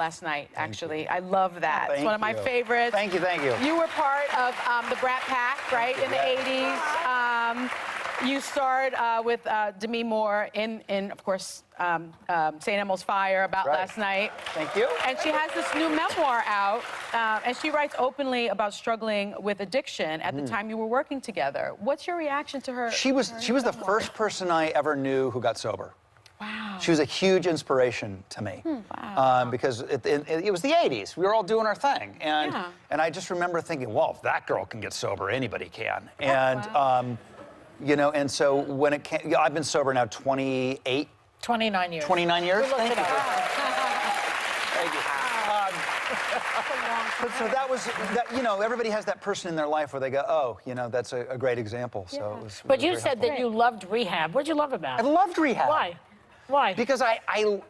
last night, actually. I love that. Thank it's one of my you. favorites. Thank you, thank you. You were part of the Brat Pack, right, in the 80s. You starred with Demi Moore in of course, St. Elmo's Fire, About Last Night. Thank you. And she has this new memoir out, and she writes openly about struggling with addiction at the time you were working together. What's your reaction to her? She was the first person I ever knew who got sober. Wow. She was a huge inspiration to me. Wow. Because it was the 80s. We were all doing our thing. And I just remember thinking, well, if that girl can get sober, anybody can. And, you know, and so when it came, I've been sober now 29 years. 29 years? Thank you. Thank you. So that was, you know, everybody has that person in their life where they go, oh, you know, that's a great example. So it was, but you said that you loved rehab. What did you love about it? I loved rehab. Why? Why? Because I've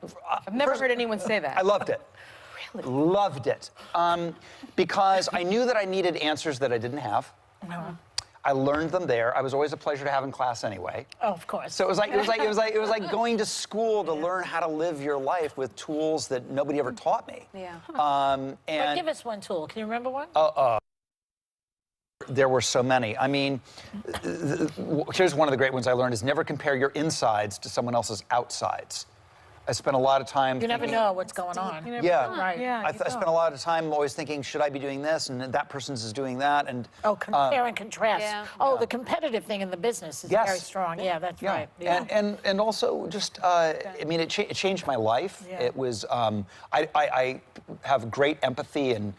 never heard anyone say that. I loved it. Really? Loved it. Because I knew that I needed answers that I didn't have. I learned them there. I was always a pleasure to have in class anyway. Oh, of course. So it was like going to school to learn how to live your life with tools that nobody ever taught me. Yeah. But give us one tool. Can you remember one? There were so many. I mean, here's one of the great ones I learned is never compare your insides to someone else's outsides. I spent a lot of time You never know what's going on. Right. Yeah, I spent a lot of time always thinking, should I be doing this? And that person's is doing that. And oh, compare and contrast. Yeah. Oh, the competitive thing in the business is very strong. Yeah, that's right. Yeah. And also just, I mean, it changed my life. Yeah. It was, I have great empathy and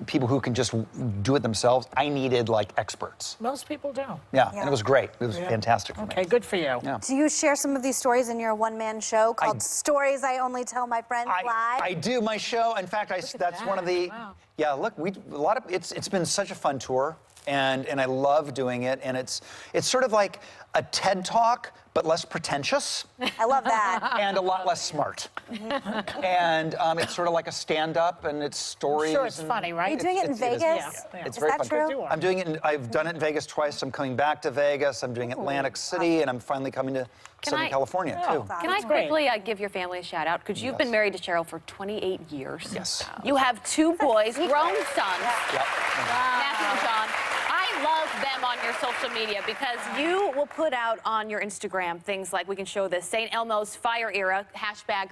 people who can just do it themselves. I needed like experts. Most people do. Yeah, and it was great. It was fantastic for me. Okay, good for you. Yeah. Do you share some of these stories in your one-man show called Stories I Only Tell My Friends Live? I do. My show, in fact, that's one of the, look, it's been such a fun tour. And I love doing it, and it's sort of like a TED Talk, but less pretentious. I love that. And a lot less smart. And it's sort of like a stand-up, and it's stories. I'm sure it's funny, right? Are you doing it in Vegas? It's Is very that fun. true? I'm doing it. I've done it in Vegas twice. I'm coming back to Vegas. I'm doing Atlantic City, and I'm finally coming to Southern California too. Can I quickly give your family a shout out? Because you've been married to Cheryl for 28 years. Yes. You have 2 boys, grown sons, Yep. Matthew and John. I love them on your social media because you will put out on your Instagram things like, we can show this, St. Elmo's Fire Era, hashtag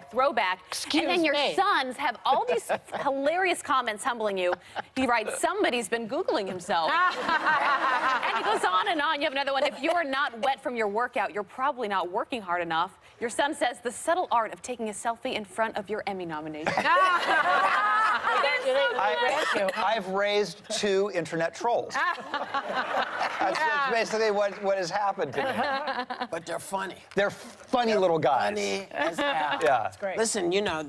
throwback. And then your sons have all these hilarious comments humbling you. He writes, somebody's been Googling himself. And he goes on and on. You have another one, if you're not wet from your workout, you're probably not working hard enough. Your son says, the subtle art of taking a selfie in front of your Emmy nomination. I've raised 2 internet trolls. That's basically what has happened to me. But they're funny. They're funny little guys. Funny as hell. Yeah. That's great. Listen, you know,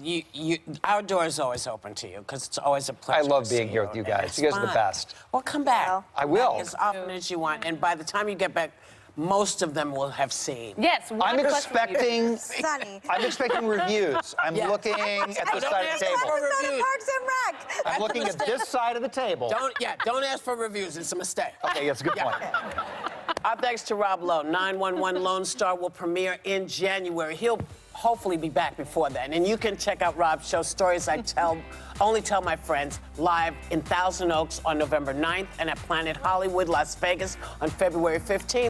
our door is always open to you because it's always a pleasure. I love to being see here with you guys. You guys are the fun. best. Well, come back. I will. As often as you want. And by the time you get back, most of them will have seen. Yes. I'm expecting. Sunny. I'm expecting reviews. I'm looking at this side of the table. Parks and Rec. I'm looking at this side of the table. Don't ask for reviews. It's a mistake. Okay, that's a good point. Our thanks to Rob Lowe. 911 Lone Star will premiere in January. He'll hopefully be back before then. And you can check out Rob's show, Stories I Only Tell My Friends, live in Thousand Oaks on November 9th and at Planet Hollywood, Las Vegas on February 15th.